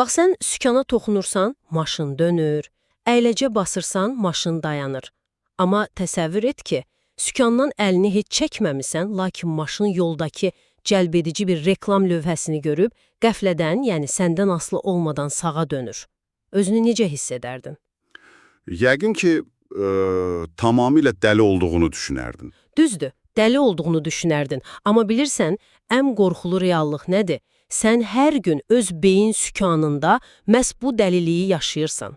Bax, sən sükana toxunursan, maşın dönür, əyləcə basırsan, maşın dayanır. Amma təsəvvür et ki, sükandan əlini heç çəkməmisən, lakin maşın yoldakı cəlbedici bir reklam lövhəsini görüb, qəflədən, yəni səndən asılı olmadan sağa dönür. Özünü necə hiss edərdin? Yəqin ki, tamamilə dəli olduğunu düşünərdin. Düzdür, dəli olduğunu düşünərdin. Amma bilirsən, ən qorxulu reallıq nədir? Sən hər gün öz beyin sükanında məhz bu dəliliyi yaşayırsan.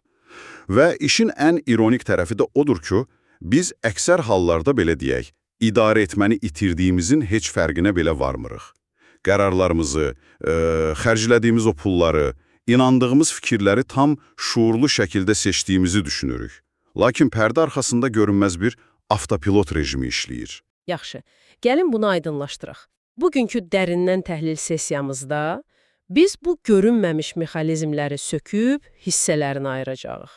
Və işin ən ironik tərəfi də odur ki, biz əksər hallarda belə deyək, idarə etməni itirdiyimizin heç fərqinə belə varmırıq. Qərarlarımızı, xərclədiyimiz o pulları, inandığımız fikirləri tam şuurlu şəkildə seçdiyimizi düşünürük. Lakin pərdə arxasında görünməz bir avtopilot rejimi işləyir. Yaxşı, gəlin bunu aydınlaşdıraq. Bugünkü dərindən təhlil sessiyamızda biz bu görünməmiş mexanizmləri söküb hissələrini ayıracağıq.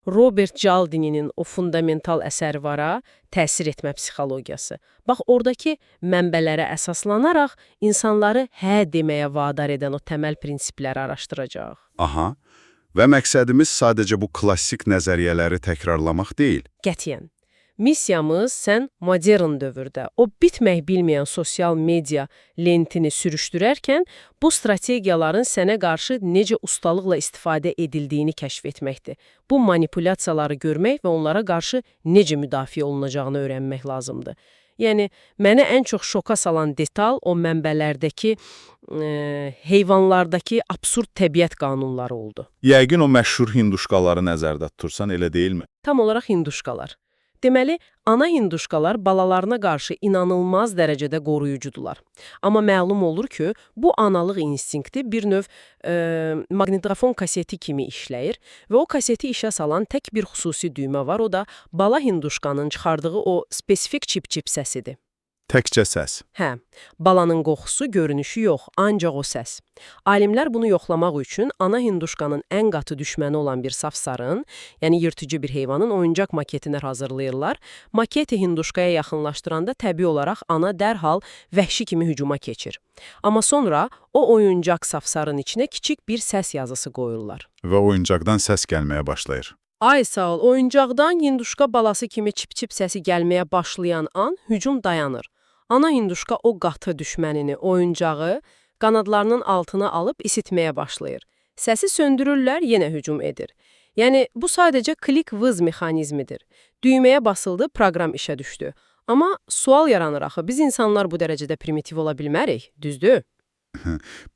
Robert Cialdini'nin o fundamental əsəri vara təsir etmə psixologiyası. Bax, oradakı mənbələrə əsaslanaraq insanları hə deməyə vadar edən o təməl prinsipləri araşdıracağıq. Aha, və məqsədimiz sadəcə bu klassik nəzəriyyələri təkrarlamaq deyil. Qətiyyən. Missiyamız sən modern dövrdə o bitmək bilməyən sosial media lentini sürüşdürərkən bu strategiyaların sənə qarşı necə ustalıqla istifadə edildiyini kəşf etməkdir. Bu manipulyasiyaları görmək və onlara qarşı necə müdafiə olunacağını öyrənmək lazımdır. Yəni, mənə ən çox şoka salan detal o mənbələrdəki heyvanlardakı absurd təbiət qanunları oldu. Yəqin o məşhur hinduşkaları nəzərdə tutursan, elə deyilmi? Tam olaraq hinduşkalar. Deməli, ana hinduşkalar balalarına qarşı inanılmaz dərəcədə qoruyucudular. Amma məlum olur ki, bu analıq instinkti bir növ maqnitofon kaseti kimi işləyir və o kaseti işə salan tək bir xüsusi düymə var, o da bala hinduşkanın çıxardığı o spesifik çip-çip səsidir. Təkcə səs. Hə, balanın qoxusu, görünüşü yox, ancaq o səs. Alimlər bunu yoxlamaq üçün ana hinduşkanın ən qatı düşməni olan bir safsarın, yəni yırtıcı bir heyvanın oyuncaq maketini hazırlayırlar. Maketi hinduşkaya yaxınlaşdıranda təbii olaraq ana dərhal vəhşi kimi hücuma keçir. Amma sonra o oyuncaq safsarın içinə kiçik bir səs yazısı qoyurlar. Və oyuncaqdan səs gəlməyə başlayır. Ay sağ ol, oyuncaqdan hinduşka balası kimi çip-çip səsi gəlməyə başlayan an hücum dayanır. Ana hinduşka o qatı düşmənini, oyuncağı qanadlarının altına alıb isitməyə başlayır. Səsi söndürürlər, yenə hücum edir. Yəni, bu sadəcə klik-vız mexanizmidir. Düyməyə basıldı, proqram işə düşdü. Amma sual yaranır axı, biz insanlar bu dərəcədə primitiv ola bilmərik, düzdür?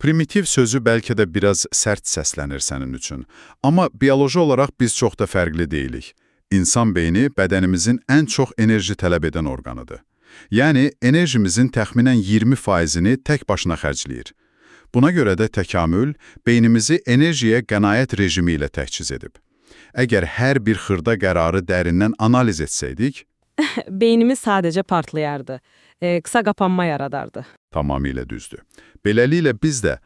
Primitiv sözü bəlkə də biraz sərt səslənir sənin üçün. Amma bioloji olaraq biz çox da fərqli deyilik. İnsan beyni bədənimizin ən çox enerji tələb edən orqanıdır. Yəni, enerjimizin təxminən 20%-ni tək başına xərcləyir. Buna görə də təkamül beynimizi enerjiyə qənaət rejimi ilə təchiz edib. Əgər hər bir xırda qərarı dərindən analiz etsəydik, beynimiz sadəcə partlayardı, qısa qapanma yaradardı. Tamamilə düzdür. Beləliklə biz də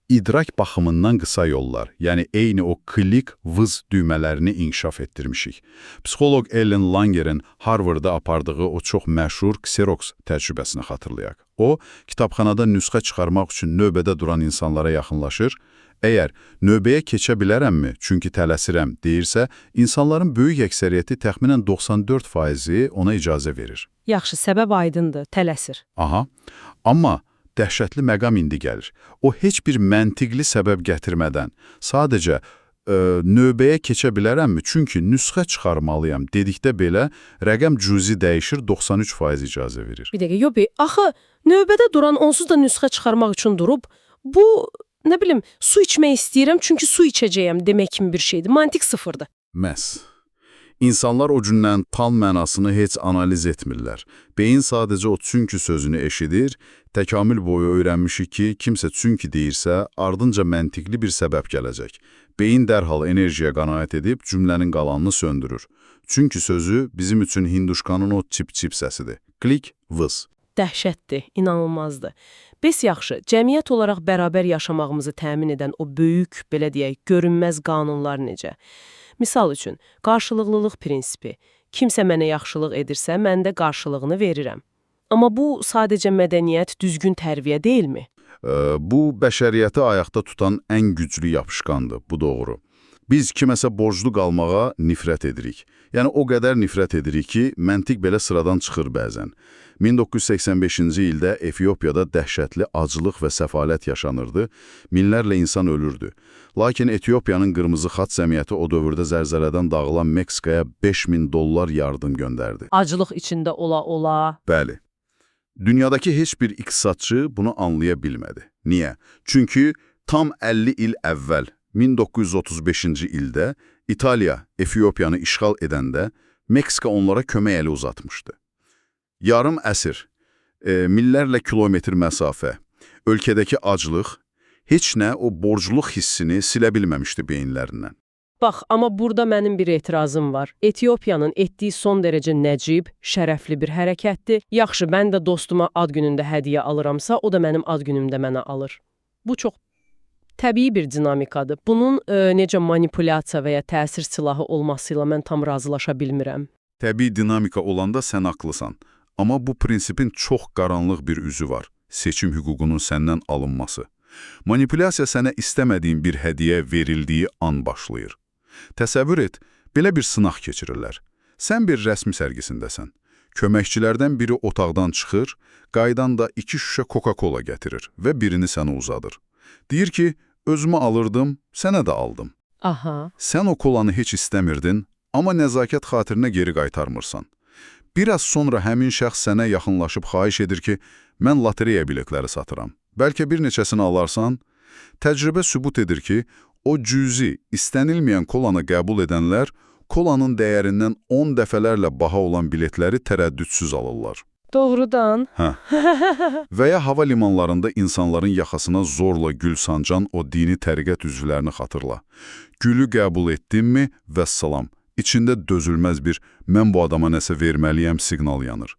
idrak baxımından qısa yollar, yəni eyni o klik-vız düymələrini inkişaf etdirmişik. Psixoloq Ellen Langer'in Harvardda apardığı o çox məşhur Xerox təcrübəsini xatırlayaq. O, kitabxanada nüsxə çıxarmaq üçün növbədə duran insanlara yaxınlaşır. Əgər növbəyə keçə bilərəmmi, çünki tələsirəm deyirsə, insanların böyük əksəriyyəti təxminən 94%-i ona icazə verir. Yaxşı, səbəb aydındır, tələsir. Aha, amma dəhşətli məqam indi gəlir. O, heç bir məntiqli səbəb gətirmədən, sadəcə növbəyə keçə bilərəmmi, çünki nüsxə çıxarmalıyam dedikdə belə, rəqəm cüzi dəyişir, 93% icazə verir. Bir dəqiqə, yox, axı növbədə duran onsuz da nüsxə çıxarmaq üçün durub, bu, nə bilim, su içmək istəyirəm, çünki su içəcəyəm demək kimi bir şeydir. Mantiq sıfırdır. Məhz. İnsanlar o cündən tam mənasını heç analiz etmirlər. Beyin sadəcə o çünki sözünü eşidir, təkamül boyu öyrənmişik ki, kimsə çünki deyirsə, ardınca məntiqli bir səbəb gələcək. Beyin dərhal enerjiyə qənaət edib cümlənin qalanını söndürür. Çünki sözü bizim üçün hinduşkanın o çip-çip səsidir. Klik, vız. Dəhşətdir, inanılmazdır. Bəs yaxşı, cəmiyyət olaraq bərabər yaşamağımızı təmin edən o böyük, belə deyək, görünməz qanunlar necə? Misal üçün, qarşılıqlılıq prinsipi. Kimsə mənə yaxşılıq edirsə, mən də qarşılığını verirəm. Amma bu sadəcə mədəniyyət, düzgün tərbiyə deyilmi? Bu, bəşəriyyəti ayaqda tutan ən güclü yapışqandır, bu doğru. Biz kiməsə borclu qalmağa nifrət edirik. Yəni, o qədər nifrət edirik ki, məntiq belə sıradan çıxır bəzən. 1985-ci ildə Efiopiyada dəhşətli aclıq və səfalət yaşanırdı, minlərlə insan ölürdü. Lakin Etiopiyanın qırmızı xaç cəmiyyəti o dövrdə zəlzələdən dağılan Meksikaya $5000 yardım göndərdi. Acılıq içində ola-ola. Bəli. Dünyadakı heç bir iqtisadçı bunu anlaya bilmədi. Niyə? Çünki tam 50 il əvvəl, 1935-ci ildə İtaliya Efiopiyanı işğal edəndə Meksika onlara kömək əli uzatmışdı. Yarım əsr, millərlə kilometr məsafə, ölkədəki aclıq, heç nə o borcluq hissini silə bilməmişdi beyinlərindən. Bax, amma burada mənim bir etirazım var. Etiopiyanın etdiyi son dərəcə nəcib, şərəfli bir hərəkətdir. Yaxşı, mən də dostuma ad günündə hədiyyə alıramsa, o da mənim ad günümdə mənə alır. Bu çox təbii bir dinamikadır. Bunun necə manipulyasiya və ya təsir silahı olmasıyla mən tam razılaşa bilmirəm. Təbii dinamika olanda sən haqlısan. Amma bu prinsipin çox qaranlıq bir üzü var. Seçim hüququnun səndən alınması. Manipulyasiya sənə istəmədiyin bir hədiyyə verildiyi an başlayır. Təsəvvür et, belə bir sınaq keçirirlər. Sən bir rəsmi sərgisindəsən. Köməkçilərdən biri otaqdan çıxır, qaydan da 2 şüşə Coca-Cola gətirir və birini sənə uzadır. Deyir ki, özümə alırdım, sənə də aldım. Aha. Sən o kolanı heç istəmirdin, amma nəzakət xatirinə geri qaytarmırsan. Biraz sonra həmin şəxs sənə yaxınlaşıb xahiş edir ki, mən lotereya biletləri satıram. Bəlkə bir neçəsini alarsan, təcrübə sübut edir ki, o cüzi, istənilməyən kolanı qəbul edənlər, kolanın dəyərindən 10 dəfələrlə baha olan biletləri tərəddüdsüz alırlar. Doğrudan. Hə. Və ya hava limanlarında insanların yaxasına zorla gül sancan o dini təriqət üzvlərini xatırla. Gülü qəbul etdinmi, vəssalam, içində dözülməz bir mən bu adama nəsə verməliyəm siqnal yanır.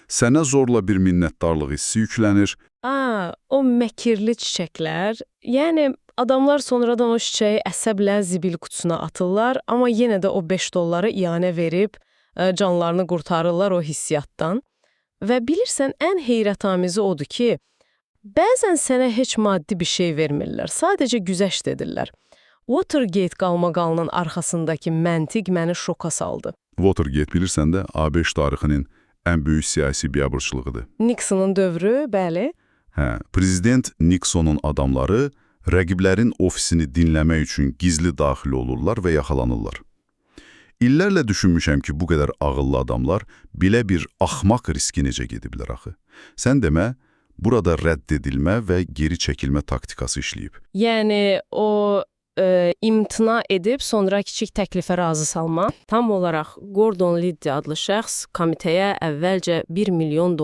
Sənə zorla bir minnətdarlıq hissi yüklənir. O məkirli çiçəklər, yəni adamlar sonradan o çiçəyi əsəblə zibil qutusuna atırlar, amma yenə də o $5 ianə verib canlarını qurtarırlar o hissiyatdan. Və bilirsən, ən heyrətamizi odur ki, bəzən sənə heç maddi bir şey vermirlər, sadəcə güzəşt edirlər. Watergate qalmaqalının arxasındakı məntiq məni şoka saldı. Watergate bilirsən də ABŞ tarixinin ən böyük siyasi biabırçılığıdır. Nixonun dövrü, bəli. Prezident Nixonun adamları rəqiblərin ofisini dinləmək üçün gizli daxil olurlar və yaxalanırlar. İllərlə düşünmüşəm ki, bu qədər ağıllı adamlar belə bir axmaq riski necə gediblər axı. Sən demə, burada rədd edilmə və geri çəkilmə taktikası işləyib. Yəni, o imtina edib, sonra kiçik təklifə razı salma. Tam olaraq Gordon Liddy adlı şəxs komitəyə əvvəlcə $1 milyon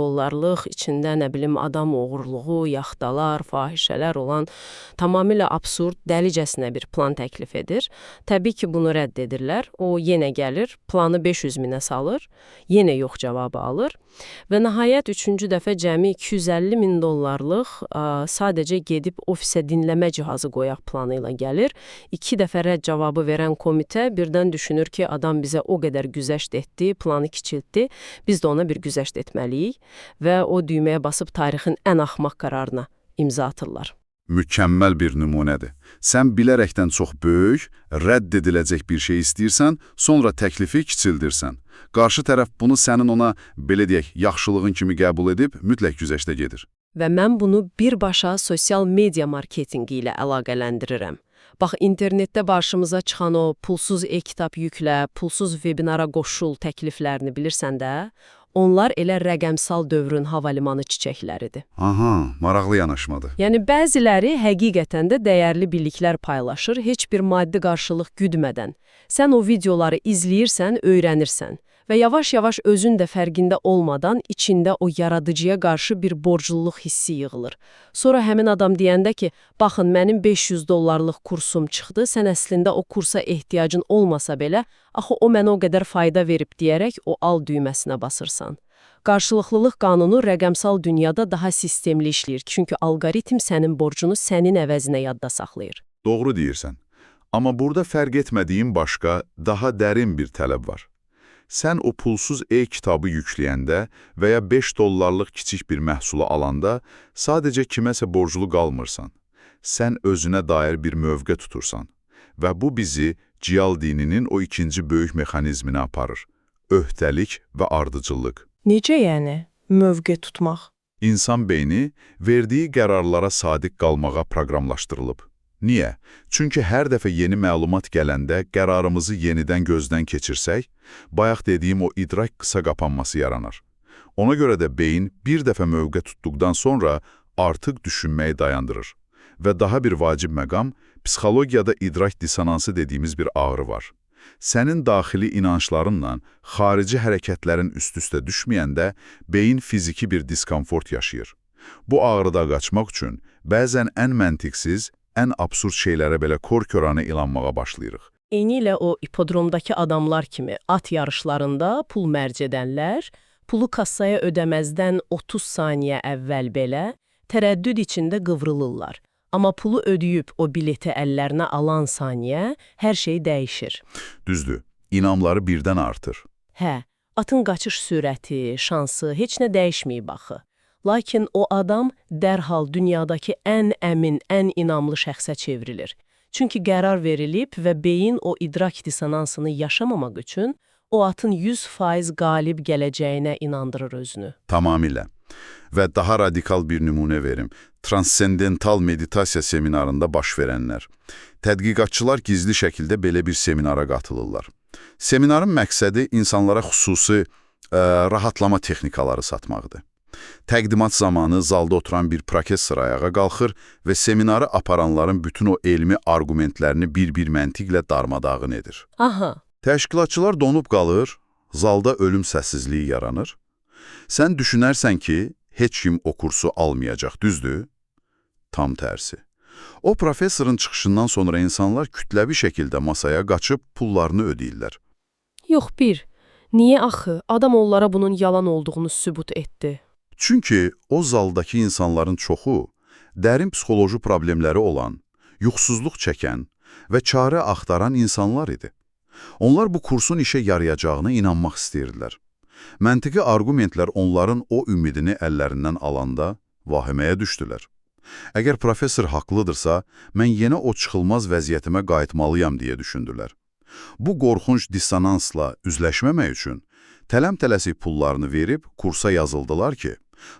içində, nə bilim, adam oğurluğu, yaxtalar, fahişələr olan tamamilə absurd, dəlicəsinə bir plan təklif edir. Təbii ki, bunu rədd edirlər. O yenə gəlir, planı 500 minə salır, yenə yox cavabı alır və nəhayət 3-cü dəfə cəmi $250 min sadəcə gedib ofisə dinləmə cihazı qoyaq planı ilə gəlir. 2 dəfə rədd cavabı verən komitə birdən düşünür ki, adam bizə o qədər güzəşt etdi, planı kiçiltdi, biz də ona bir güzəşt etməliyik və o düyməyə basıb tarixin ən axmaq qərarına imza atırlar. Mükəmməl bir nümunədir. Sən bilərəkdən çox böyük, rədd ediləcək bir şey istəyirsən, sonra təklifi kiçildirsən. Qarşı tərəf bunu sənin ona, belə deyək, yaxşılığın kimi qəbul edib, mütləq güzəştə gedir. Və mən bunu birbaşa sosial media marketingi ilə əlaqələndirirəm. Bax, internetdə başımıza çıxan o pulsuz e-kitab yüklə, pulsuz webinara qoşul təkliflərini bilirsən də, onlar elə rəqəmsal dövrün havalimanı çiçəkləridir. Aha, maraqlı yanaşmadır. Yəni, bəziləri həqiqətən də dəyərli biliklər paylaşır, heç bir maddi qarşılıq güdmədən. Sən o videoları izləyirsən, öyrənirsən və yavaş-yavaş özün də fərqində olmadan içində o yaradıcıya qarşı bir borcluluq hissi yığılır. Sonra həmin adam deyəndə ki, baxın, mənim $500 kursum çıxdı, sən əslində o kursa ehtiyacın olmasa belə, axı o mənə o qədər fayda verib deyərək o al düyməsinə basırsan. Qarşılıqlılıq qanunu rəqəmsal dünyada daha sistemli işləyir, çünki alqoritm sənin borcunu sənin əvəzinə yadda saxlayır. Doğru deyirsən. Amma burada fərq etmədiyim başqa, daha dərin bir tələb var. Sən o pulsuz e-kitabı yükləyəndə və ya $5 kiçik bir məhsulu alanda sadəcə kiməsə borclu qalmırsan. Sən özünə dair bir mövqe tutursan. Və bu bizi Cialdini'nin o ikinci böyük mexanizminə aparır. Öhdəlik və ardıcıllıq. Necə yəni mövqe tutmaq? İnsan beyni verdiyi qərarlara sadiq qalmağa proqramlaşdırılıb. Niyə? Çünki hər dəfə yeni məlumat gələndə qərarımızı yenidən gözdən keçirsək, bayaq dediyim o idrak qısa qapanması yaranır. Ona görə də beyin bir dəfə mövqe tutduqdan sonra artıq düşünməyi dayandırır. Və daha bir vacib məqam, psixologiyada idrak dissonansı dediğimiz bir ağrı var. Sənin daxili inançlarınla xarici hərəkətlərin üst-üstə düşməyəndə beyin fiziki bir diskomfort yaşayır. Bu ağrıda qaçmaq üçün bəzən ən məntiqsiz, ən absurd şeylərə belə kor-körənə inanmağa başlayırıq. Eynilə o ipodromdakı adamlar kimi at yarışlarında pul mərc edənlər, pulu kassaya ödəməzdən 30 saniyə əvvəl belə tərəddüd içində qıvrılırlar. Amma pulu ödəyib o bileti əllərinə alan saniyə hər şey dəyişir. Düzdür, inamları birdən artır. Hə, atın qaçış sürəti, şansı heç nə dəyişməyib axı. Lakin o adam dərhal dünyadakı ən əmin, ən inamlı şəxsə çevrilir. Çünki qərar verilib və beyin o idrak dissonansını yaşamamaq üçün o atın 100% qalib gələcəyinə inandırır özünü. Tamamilə. Və daha radikal bir nümunə verim. Transcendental meditasiya seminarında baş verənlər. Tədqiqatçılar gizli şəkildə belə bir seminara qatılırlar. Seminarın məqsədi insanlara xüsusi rahatlama texnikaları satmaqdır. Təqdimat zamanı zalda oturan bir professor ayağa qalxır və seminarı aparanların bütün o elmi arqumentlərini bir-bir məntiqlə darmadağın edir. Aha. Təşkilatçılar donub qalır, zalda ölüm səssizliyi yaranır. Sən düşünərsən ki, heç kim o kursu almayacaq, düzdür? Tam tərsi. O professorun çıxışından sonra insanlar kütləvi şəkildə masaya qaçıb pullarını ödəyirlər. Yox bir, niyə axı adam onlara bunun yalan olduğunu sübut etdi? Çünki o zaldakı insanların çoxu dərin psixoloji problemləri olan, yuxusuzluq çəkən və çarə axtaran insanlar idi. Onlar bu kursun işə yarayacağına inanmaq istəyirdilər. Məntiqi arqumentlər onların o ümidini əllərindən alanda vahiməyə düşdülər. Əgər professor haqlıdırsa, mən yenə o çıxılmaz vəziyyətimə qayıtmalıyam deyə düşündülər. Bu qorxunc dissonansla üzləşməmək üçün tələm-tələsik pullarını verib kursa yazıldılar ki,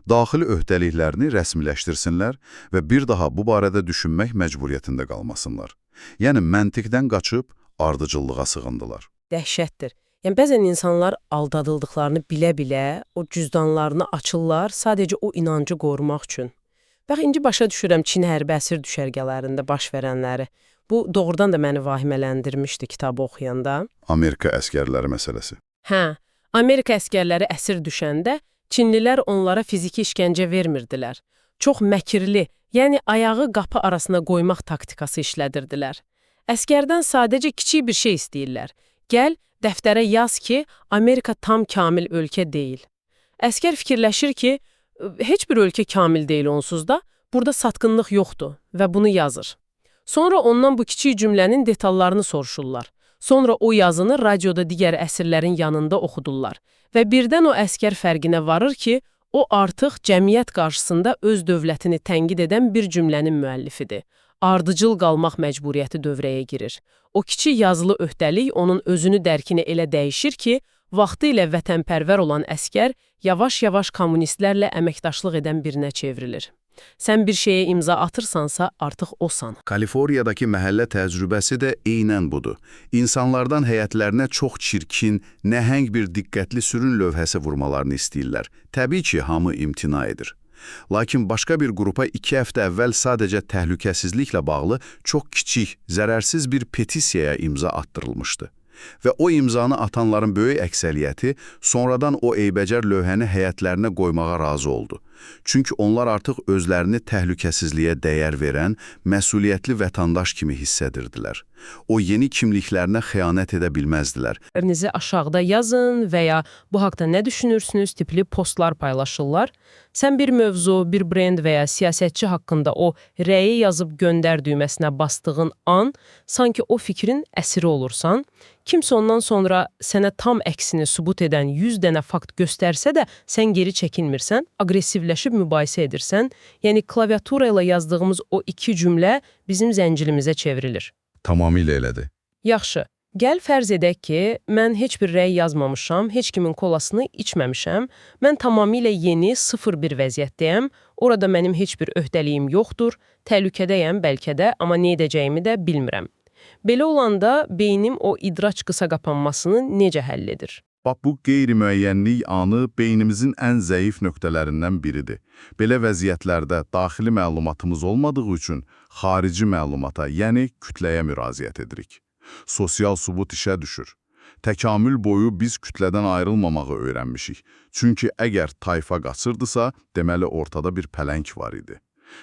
daxili öhdəliklərini rəsmiləşdirsinlər və bir daha bu barədə düşünmək məcburiyyətində qalmasınlar. Yəni məntiqdən qaçıb ardıcıllığa sığındılar. Dəhşətdir. Yəni bəzən insanlar aldadıldıqlarını bilə-bilə o cüzdanlarını açırlar sadəcə o inancı qorumaq üçün. Bax, indi başa düşürəm Çin hərbi əsir düşərgələrində baş verənləri. Bu doğrudan da məni vahimələndirmişdi kitabı oxuyanda. Amerika əskərləri məsələsi. Hə, Amerika əskərləri əsir düşəndə Çinlilər onlara fiziki işgəncə vermirdilər. Çox məkirli, yəni ayağı qapı arasına qoymaq taktikası işlədirdilər. Əskərdən sadəcə kiçik bir şey istəyirlər. Gəl, dəftərə yaz ki, Amerika tam kamil ölkə deyil. Əskər fikirləşir ki, heç bir ölkə kamil deyil onsuz da, burada satqınlıq yoxdur və bunu yazır. Sonra ondan bu kiçik cümlənin detallarını soruşurlar. Sonra o yazını radioda digər əsirlərin yanında oxudurlar. Və birdən o əskər fərqinə varır ki, o artıq cəmiyyət qarşısında öz dövlətini tənqid edən bir cümlənin müəllifidir. Ardıcıl qalmaq məcburiyyəti dövrəyə girir. O kiçik yazılı öhdəlik onun özünü dərkini elə dəyişir ki, vaxtı ilə vətənpərvər olan əskər yavaş-yavaş kommunistlərlə əməkdaşlıq edən birinə çevrilir. Sən bir şeyə imza atırsansa, artıq osan. Kaliforniyadakı məhəllə təcrübəsi də eynən budur. İnsanlardan həyətlərinə çox çirkin, nəhəng bir diqqətli sürün lövhəsi vurmalarını istəyirlər. Təbii ki, hamı imtina edir. Lakin başqa bir qrupa 2 həftə əvvəl sadəcə təhlükəsizliklə bağlı çox kiçik, zərərsiz bir petisiyaya imza attırılmışdı. Və o imzanı atanların böyük əksəriyyəti sonradan o eybəcər lövhəni həyətlərinə qoymağa razı oldu. Çünki onlar artıq özlərini təhlükəsizliyə dəyər verən, məsuliyyətli vətəndaş kimi hiss edirdilər. O yeni kimliklərinə xəyanət edə bilməzdilər. Fikrinizi aşağıda yazın və ya bu haqda nə düşünürsünüz tipli postlar paylaşırlar. Sən bir mövzu, bir brend və ya siyasətçi haqqında o rəyi yazıb göndər düyməsinə bastığın an, sanki o fikrin əsiri olursan, kimsə ondan sonra sənə tam əksini sübut edən 100 dənə fakt göstərsə də sən geri çəkinmirsən, aqressivləşib mübahisə edirsən, yəni klaviatura ilə yazdığımız o 2 cümlə bizim zəncilimizə çevrilir. Tamamilə elədir. Yaxşı, gəl fərz edək ki, mən heç bir rəy yazmamışam, heç kimin kolasını içməmişəm, mən tamamilə yeni, sıfır bir vəziyyətdəyəm, orada mənim heç bir öhdəliyim yoxdur, təhlükədəyəm bəlkə də, amma nə edəcəyimi də bilmirəm. Belə olanda beynim o idrac qısa qapanmasını necə həll edir? Bax, bu qeyri-müəyyənlik anı beynimizin ən zəif nöqtələrindən biridir. Belə vəziyyətlərdə daxili məlumatımız olmadığı üçün xarici məlumata, yəni kütləyə müraciət edirik. Sosial sübut işə düşür. Təkamül boyu biz kütlədən ayrılmamağı öyrənmişik. Çünki əgər tayfa qaçırdısa, deməli ortada bir pələng var idi.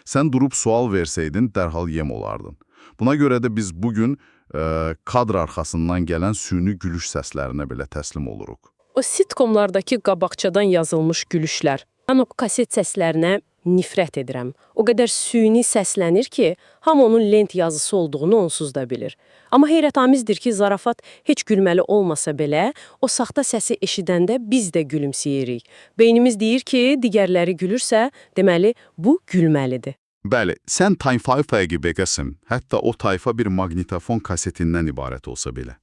Sən durub sual versəydin, dərhal yem olardın. Buna görə də biz bugün kadr arxasından gələn süni gülüş səslərinə belə təslim oluruq. O sitcomlardakı qabaqcadan yazılmış gülüşlər. Mən o kaset səslərinə nifrət edirəm. O qədər süni səslənir ki, hamı onun lent yazısı olduğunu onsuz da bilir. Amma heyrətamizdir ki, zarafat heç gülməli olmasa belə, o saxta səsi eşidəndə biz də gülümsəyirik. Beynimiz deyir ki, digərləri gülürsə, deməli, bu gülməlidir. Bəli, sən tayfaya gibeqəsin, hətta o tayfa bir maqnitofon kasetindən ibarət olsa belə.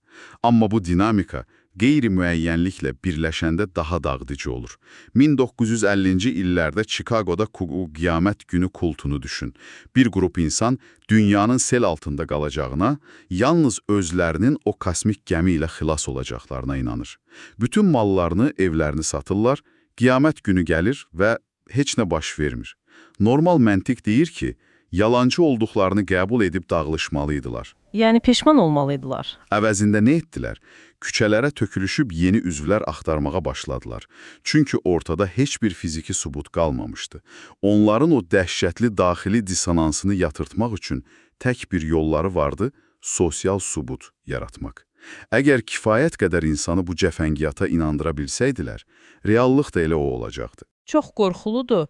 Amma bu dinamika qeyri-müəyyənliklə birləşəndə daha dağıdıcı olur. 1950-ci illərdə Chicago'da qiyamət günü kultunu düşün. Bir qrup insan dünyanın sel altında qalacağına, yalnız özlərinin o kosmik gəmi ilə xilas olacaqlarına inanır. Bütün mallarını, evlərini satırlar, qiyamət günü gəlir və heç nə baş vermir. Normal məntiq deyir ki, yalancı olduqlarını qəbul edib dağılışmalıydılar. Yəni peşman olmalıydılar. Əvəzində nə etdilər? Küçələrə tökülüşüb yeni üzvlər axtarmağa başladılar. Çünki ortada heç bir fiziki sübut qalmamışdı. Onların o dəhşətli daxili disonansını yatırtmaq üçün tək bir yolları vardı, sosial sübut yaratmaq. Əgər kifayət qədər insanı bu cəfəngiyata inandıra bilsəydilər, reallıq da elə o olacaqdı. Çox qorxuludur.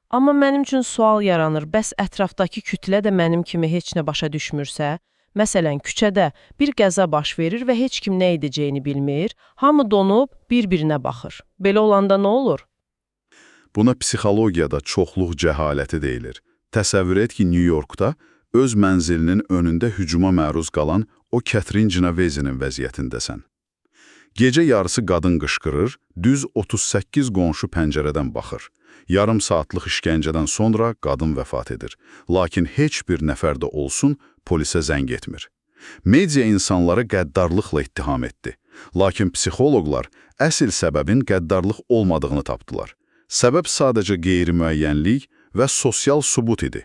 Amma mənim üçün sual yaranır, bəs ətrafdakı kütlə də mənim kimi heç nə başa düşmürsə? Məsələn, küçədə bir qəza baş verir və heç kim nə edəcəyini bilmir, hamı donub bir-birinə baxır. Belə olanda nə olur? Buna psixologiyada çoxluq cəhaləti deyilir. Təsəvvür et ki, New Yorkda öz mənzilinin önündə hücuma məruz qalan o Catherine Genovese'nin vəziyyətindəsən. Gecə yarısı qadın qışqırır, düz 38 qonşu pəncərədən baxır. Yarım saatlıq işgəncədən sonra qadın vəfat edir. Lakin heç bir nəfər də olsun polisə zəng etmir. Media insanları qəddarlıqla ittiham etdi. Lakin psixoloqlar əsl səbəbin qəddarlıq olmadığını tapdılar. Səbəb sadəcə qeyri-müəyyənlik və sosial sübut idi.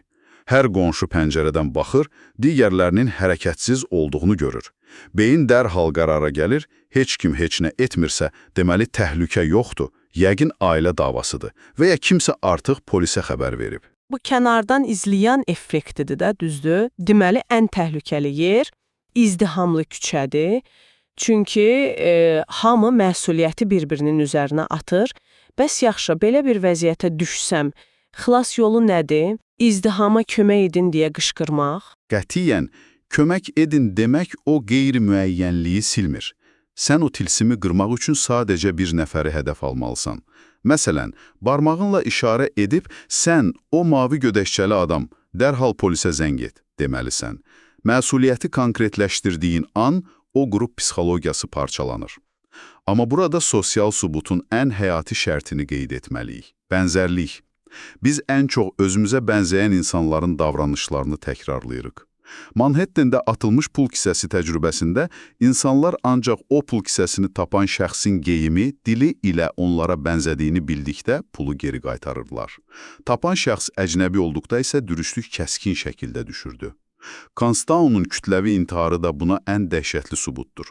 Hər qonşu pəncərədən baxır, digərlərinin hərəkətsiz olduğunu görür. Beyin dərhal qərara gəlir, heç kim heç nə etmirsə, deməli təhlükə yoxdur, yəqin ailə davasıdır və ya kimsə artıq polisə xəbər verib. Bu kənardan izləyən effektidir də, düzdür? Deməli, ən təhlükəli yer izdihamlı küçədir. Çünki hamı məsuliyyəti bir-birinin üzərinə atır. Bəs yaxşı, belə bir vəziyyətə düşsəm, xilas yolu nədir? İzdihama kömək edin deyə qışqırmaq? Qətiyyən, kömək edin demək o qeyri-müəyyənliyi silmir. Sən o tilsimi qırmaq üçün sadəcə bir nəfəri hədəf almalısan. Məsələn, barmağınla işarə edib, sən o mavi gödəkçəli adam, dərhal polisə zəng et, deməlisən. Məsuliyyəti konkretləşdirdiyin an, o qrup psixologiyası parçalanır. Amma burada sosial sübutun ən həyati şərtini qeyd etməliyik. Bənzərlik. Biz ən çox özümüzə bənzəyən insanların davranışlarını təkrarlayırıq. Manhattan'da atılmış pul kisəsi təcrübəsində insanlar ancaq o pul kisəsini tapan şəxsin geyimi, dili ilə onlara bənzədiyini bildikdə pulu geri qaytarırlar. Tapan şəxs əcnəbi olduqda isə dürüstlük kəskin şəkildə düşürdü. Constance'un kütləvi intiharı da buna ən dəhşətli sübutdur.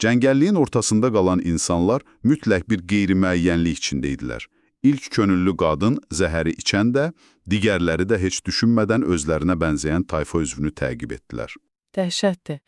Cəngəlliyin ortasında qalan insanlar mütləq bir qeyri-müəyyənlik içində idilər. İlk könüllü qadın zəhəri içən də, digərləri də heç düşünmədən özlərinə bənzəyən tayfa üzvünü təqib etdilər. Dəhşətdir.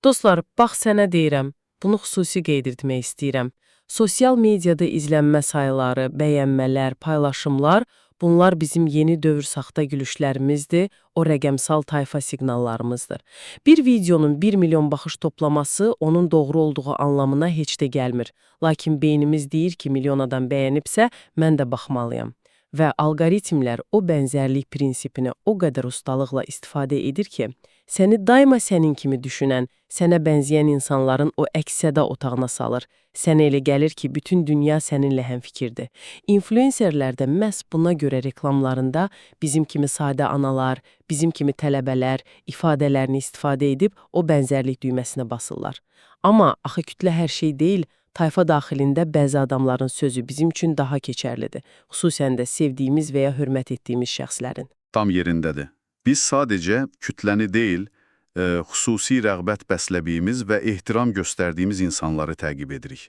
Dostlar, bax sənə deyirəm, bunu xüsusi qeyd etmək istəyirəm. Sosial mediada izlənmə sayıları, bəyənmələr, paylaşımlar, bunlar bizim yeni dövr saxta gülüşlərimizdir, o rəqəmsal tayfa siqnallarımızdır. Bir videonun 1 milyon baxış toplaması onun doğru olduğu anlamına heç də gəlmir. Lakin beynimiz deyir ki, milyon adam bəyənibsə, mən də baxmalıyam. Və alqoritmlər o bənzərlik prinsipini o qədər ustalıqla istifadə edir ki, səni daima sənin kimi düşünən, sənə bənzəyən insanların o əks-səda otağına salır. Sənə elə gəlir ki, bütün dünya səninlə həmfikirdir. İnfluenserlər də məhz buna görə reklamlarında bizim kimi sadə analar, bizim kimi tələbələr ifadələrini istifadə edib o bənzərlik düyməsinə basırlar. Amma axı kütlə hər şey deyil, tayfa daxilində bəzi adamların sözü bizim üçün daha keçərlidir. Xüsusən də sevdiyimiz və ya hörmət etdiyimiz şəxslərin. Tam yerindədir. Biz sadəcə kütləni deyil, xüsusi rəğbət bəsləbiyimiz və ehtiram göstərdiyimiz insanları təqib edirik.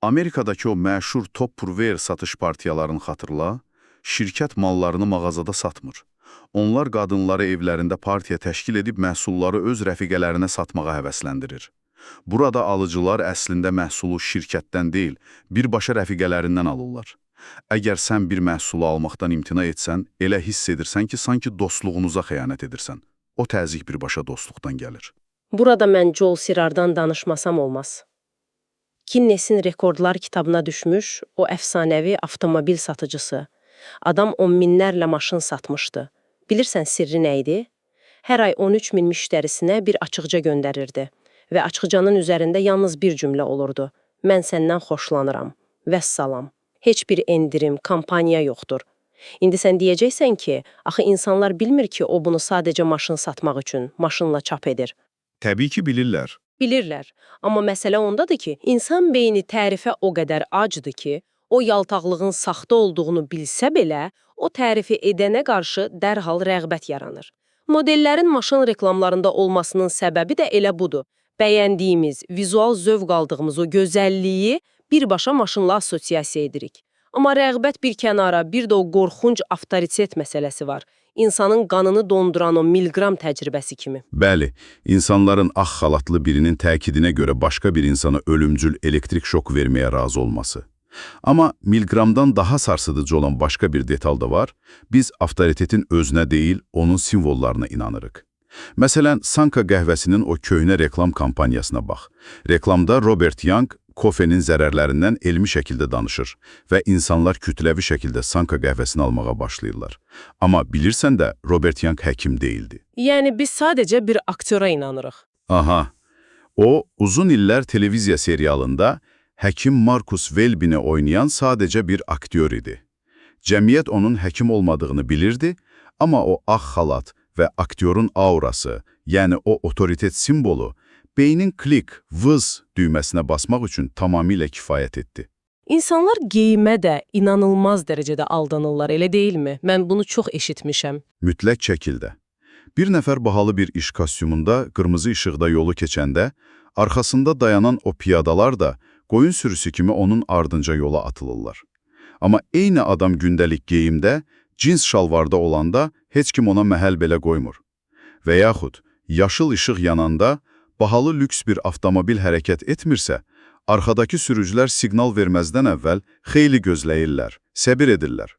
Amerikadakı o məşhur top purveyor satış partiyalarını xatırla, şirkət mallarını mağazada satmır. Onlar qadınları evlərində partiya təşkil edib məhsulları öz rəfiqələrinə satmağa həvəsləndirir. Burada alıcılar əslində məhsulu şirkətdən deyil, birbaşa rəfiqələrindən alırlar. Əgər sən bir məhsulu almaqdan imtina etsən, elə hiss edirsən ki, sanki dostluğunuza xəyanət edirsən. O təzyiq birbaşa dostluqdan gəlir. Burada mən Joel Sirardan danışmasam olmaz. Guinness'in rekordlar kitabına düşmüş o əfsanəvi avtomobil satıcısı. Adam 10 minlərlə maşın satmışdı. Bilirsən sirri nə idi? Hər ay 13 min müştərisinə bir açıqca göndərirdi. Və açıqcanın üzərində yalnız bir cümlə olurdu. Mən səndən xoşlanıram. Vəssalam. Heç bir endirim, kampaniya yoxdur. İndi sən deyəcəksən ki, axı insanlar bilmir ki, o bunu sadəcə maşın satmaq üçün, maşınla çap edir. Təbii ki, bilirlər. Bilirlər. Amma məsələ ondadır ki, insan beyni tərifə o qədər acdır ki, o yaltaqlığın saxta olduğunu bilsə belə, o tərifi edənə qarşı dərhal rəğbət yaranır. Modellərin maşın reklamlarında olmasının səbəbi də elə budur. Bəyəndiyimiz, vizual zövq aldığımız o gözəlliyi birbaşa maşınla assosiasiya edirik. Amma rəğbət bir kənara, bir də o qorxunc avtoritet məsələsi var. İnsanın qanını donduran o milqram təcrübəsi kimi. Bəli, insanların ağ xalatlı birinin təkidinə görə başqa bir insana ölümcül elektrik şok verməyə razı olması. Amma milqramdan daha sarsıdıcı olan başqa bir detal da var. Biz avtoritetin özünə deyil, onun simvollarına inanırıq. Məsələn, Sanka qəhvəsinin o köhnə reklam kampaniyasına bax. Reklamda Robert Young kofenin zərərlərindən elmi şəkildə danışır və insanlar kütləvi şəkildə Sanka qəhvəsini almağa başlayırlar. Amma bilirsən də Robert Young həkim deyildi. Yəni biz sadəcə bir aktyora inanırıq. Aha, o uzun illər televiziya serialında həkim Marcus Welbini oynayan sadəcə bir aktyor idi. Cəmiyyət onun həkim olmadığını bilirdi, amma o ağ xalat və aktyorun aurası, yəni o otoritet simbolu, beynin klik, vız düyməsinə basmaq üçün tamamilə kifayət etdi. İnsanlar geyimə də inanılmaz dərəcədə aldanırlar, elə deyilmi? Mən bunu çox eşitmişəm. Mütləq şəkildə. Bir nəfər bahalı bir iş kostyumunda qırmızı işıqda yolu keçəndə, arxasında dayanan o piyadalar da qoyun sürüsü kimi onun ardınca yola atılırlar. Amma eyni adam gündəlik geyimdə, cins şalvarda olanda heç kim ona məhəl belə qoymur. Və yaxud yaşıl işıq yananda, bahalı lüks bir avtomobil hərəkət etmirsə, arxadakı sürücülər siqnal verməzdən əvvəl xeyli gözləyirlər, səbir edirlər.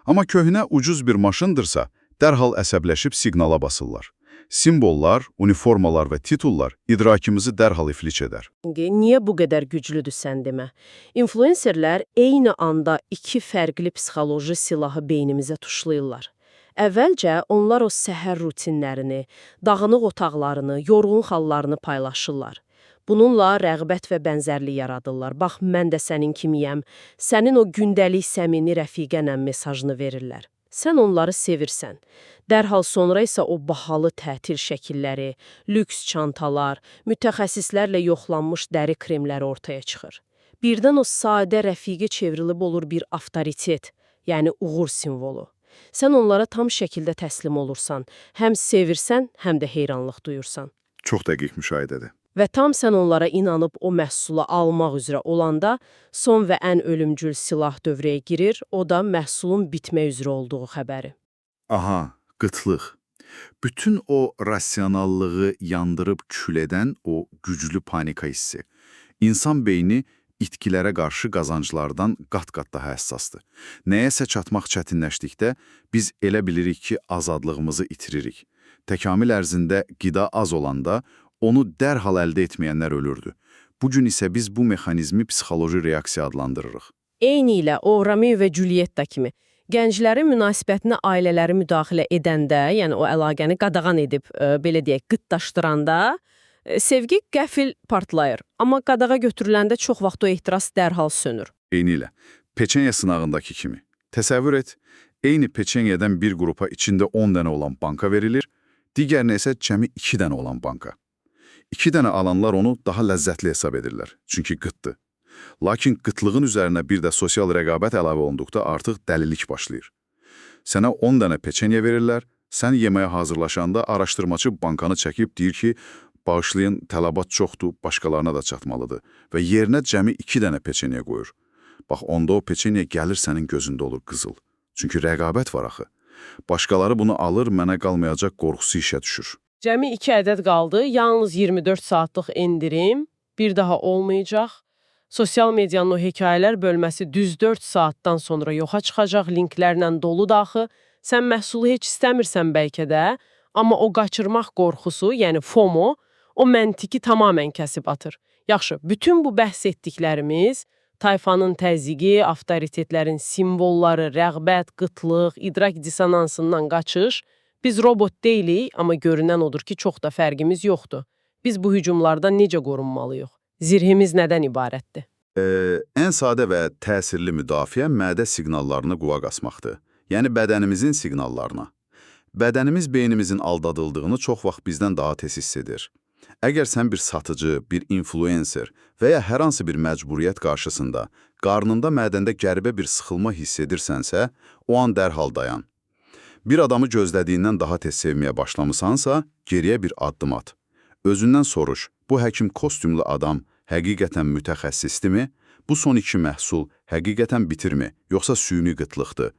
Amma köhnə ucuz bir maşındırsa, dərhal əsəbləşib siqnala basırlar. Simvollar, uniformalar və titullar idrakimizi dərhal iflic edər. Niyə bu qədər güclüdür sən demə? İnfluenserlər eyni anda iki fərqli psixoloji silahı beynimizə tuşlayırlar. Əvvəlcə onlar o səhər rutinlərini, dağınıq otaqlarını, yorğun xallarını paylaşırlar. Bununla rəğbət və bənzərlik yaradırlar. Bax, mən də sənin kimiyəm, sənin o gündəlik səmimi rəfiqənəm mesajını verirlər. Sən onları sevirsən. Dərhal sonra isə o bahalı tətil şəkilləri, lüks çantalar, mütəxəssislərlə yoxlanmış dəri kremləri ortaya çıxır. Birdən o sadə rəfiqə çevrilib olur bir avtoritet, yəni uğur simvolu. Sən onlara tam şəkildə təslim olursan, həm sevirsən, həm də heyranlıq duyursan. Çox dəqiq müşahidədir. Və tam sən onlara inanıb o məhsulu almaq üzrə olanda son və ən ölümcül silah dövrəyə girir, o da məhsulun bitmək üzrə olduğu xəbəri. Aha, qıtlıq. Bütün o rasionallığı yandırıb kül edən o güclü panika hissi. İnsan beyni itkilərə qarşı qazanclardan qat-qat daha həssasdır. Nəyəsə çatmaq çətinləşdikdə biz elə bilirik ki, azadlığımızı itiririk. Təkamül ərzində qida az olanda onu dərhal əldə etməyənlər ölürdü. Bugün isə biz bu mexanizmi psixoloji reaksiya adlandırırıq. Eyni ilə o Romeo və Julietta kimi gənclərin münasibətinə ailələri müdaxilə edəndə, yəni o əlaqəni qadağan edib, belə deyək, qıtdaşdıranda, sevgi qəfil partlayır. Amma qadağa götürüləndə çox vaxt o ehtiras dərhal sönür. Eyni ilə. Peçenya sınağındakı kimi. Təsəvvür et, eyni peçenyadan bir qrupa içində 10 dənə olan banka verilir, digərinə isə cəmi 2 dənə olan banka. 2 dənə alanlar onu daha ləzzətli hesab edirlər, çünki qıtdır. Lakin qıtlığın üzərinə bir də sosial rəqabət əlavə olunduqda artıq dəlilik başlayır. Sənə 10 dənə peçenya verirlər, sən yeməyə hazırlaşanda araşdırmacı bankanı çəkib deyir ki, bağışlayın, tələbat çoxdur, başqalarına da çatmalıdır və yerinə cəmi 2 dənə peçenya qoyur. Bax, onda o peçenya gəlir sənin gözündə olur qızıl. Çünki rəqabət var axı. Başqaları bunu alır, mənə qalmayacaq qorxusu işə düşür. Cəmi 2 ədəd qaldı, yalnız 24 saatlıq endirim, bir daha olmayacaq. Sosial medianın o hekayələr bölməsi düz 4 saatdan sonra yoxa çıxacaq, linklərlə dolu daxı. Sən məhsulu heç istəmirsən bəlkə də, amma o qaçırmaq qorxusu, yəni FOMO, o məntiqi tamamən kəsib atır. Yaxşı, bütün bu bəhs etdiklərimiz, tayfanın təzyiqi, avtoritetlərin simvolları, rəğbət, qıtlıq, idrak disonansından qaçış, biz robot deyilik, amma görünən odur ki, çox da fərqimiz yoxdur. Biz bu hücumlardan necə qorunmalıyıq? Zirhimiz nədən ibarətdir? Ən sadə və təsirli müdafiə mədə siqnallarını qulaq asmaqdır. Yəni bədənimizin siqnallarına. Bədənimiz beynimizin aldadıldığını çox vaxt bizdən daha tez hiss edir. Əgər sən bir satıcı, bir influencer və ya hər hansı bir məcburiyyət qarşısında qarnında mədəndə qəribə bir sıxılma hiss edirsənsə, o an dərhal dayan. Bir adamı gözlədiyindən daha tez sevməyə başlamısansa, geriyə bir addım at. Özündən soruş, bu həkim kostyumlu adam həqiqətən mütəxəssisdirmi? Bu son 2 məhsul həqiqətən bitirmi, yoxsa süni qıtlıqdır?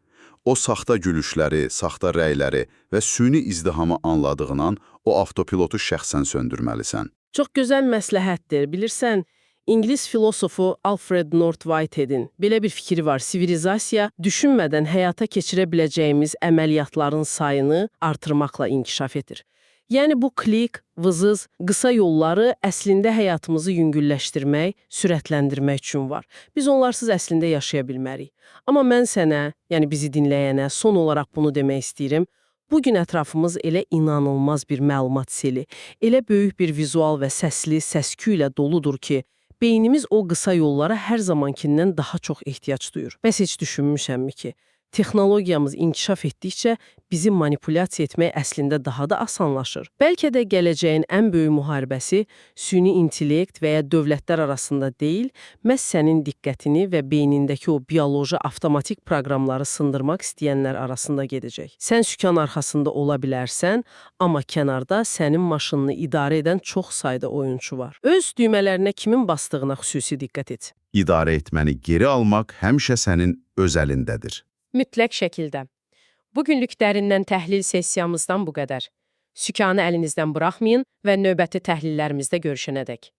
O saxta gülüşləri, saxta rəyləri və süni izdihamı anladığından o avtopilotu şəxsən söndürməlisən. Çox gözəl məsləhətdir. Bilirsən, İngilis filosofu Alfred North Whiteheadin belə bir fikri var. Sivilizasiya düşünmədən həyata keçirə biləcəyimiz əməliyyatların sayını artırmaqla inkişaf edir. Yəni bu klik, vızız, qısa yolları əslində həyatımızı yüngülləşdirmək, sürətləndirmək üçün var. Biz onlarsız əslində yaşaya bilmərik. Amma mən sənə, yəni bizi dinləyənə son olaraq bunu demək istəyirəm. Bugün ətrafımız elə inanılmaz bir məlumat seli, elə böyük bir vizual və səsli, səskü ilə doludur ki, beynimiz o qısa yollara hər zamankindən daha çox ehtiyac duyur. Bəs heç düşünmüşəmmi ki, texnologiyamız inkişaf etdikcə bizi manipulyasiya etmək əslində daha da asanlaşır. Bəlkə də gələcəyin ən böyük müharibəsi süni intellekt və ya dövlətlər arasında deyil, məhz sənin diqqətini və beynindəki o bioloji avtomatik proqramları sındırmaq istəyənlər arasında gedəcək. Sən sükan arxasında ola bilərsən, amma kənarda sənin maşınını idarə edən çox sayda oyunçu var. Öz düymələrinə kimin bastığına xüsusi diqqət et. İdarə etməni geri almaq həmişə sənin öz əlindədir. Mütləq şəkildə. Bugünlük dərindən təhlil sessiyamızdan bu qədər. Sükanı əlinizdən buraxmayın və növbəti təhlillərimizdə görüşənədək.